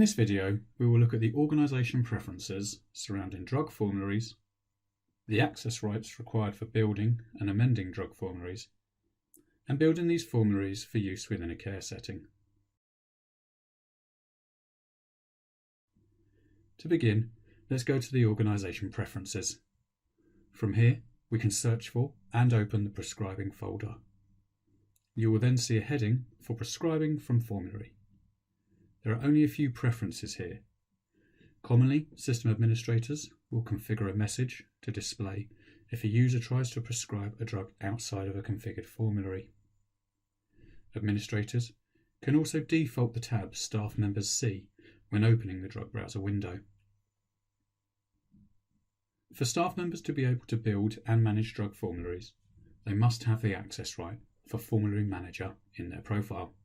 this video, we will look at the organisation preferences surrounding drug formularies, the access rights required for building and amending drug formularies, and building these formularies for use within a care setting. To begin, let's go to the organisation preferences. From here, we can search for and open the Prescribing folder. You will then see a heading for Prescribing from Formulary. There are only a few preferences here. Commonly, system administrators will configure a message to display if a user tries to prescribe a drug outside of a configured formulary. Administrators can also default the tab staff members see when opening the drug browser window. For staff members to be able to build and manage drug formularies, they must have the access right for Formulary Manager in their profile.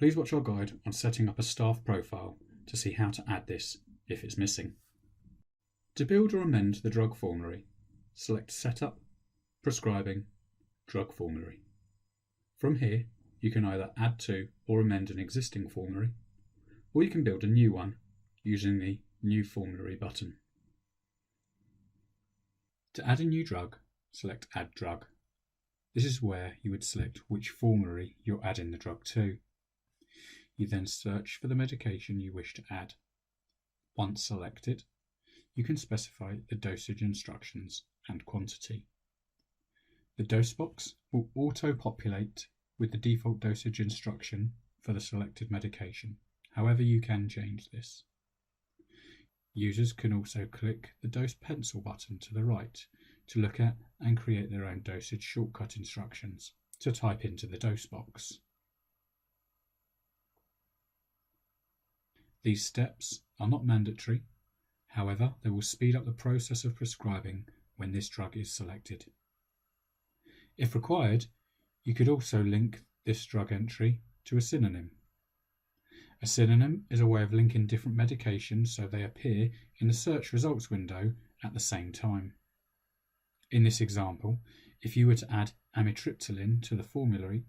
Please watch our guide on setting up a staff profile to see how to add this if it's missing. To build or amend the drug formulary, select Setup, Prescribing, Drug Formulary. From here, you can either add to or amend an existing formulary, or you can build a new one using the New Formulary button. To add a new drug, select Add Drug. This is where you would select which formulary you're adding the drug to. You then search for the medication you wish to add. Once selected, you can specify the dosage instructions and quantity. The dose box will auto-populate with the default dosage instruction for the selected medication. However, you can change this. Users can also click the dose pencil button to the right to look at and create their own dosage shortcut instructions to type into the dose box. These steps are not mandatory, however, they will speed up the process of prescribing when this drug is selected. If required, you could also link this drug entry to a synonym. A synonym is a way of linking different medications so they appear in the search results window at the same time. In this example, if you were to add amitriptyline to the formulary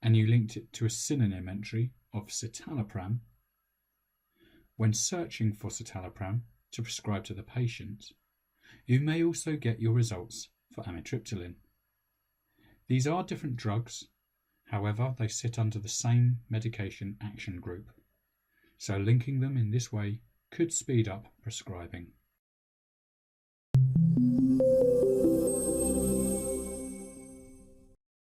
and you linked it to a synonym entry of citalopram, when searching for citalopram to prescribe to the patient, you may also get your results for amitriptyline. These are different drugs, however they sit under the same medication action group, so linking them in this way could speed up prescribing.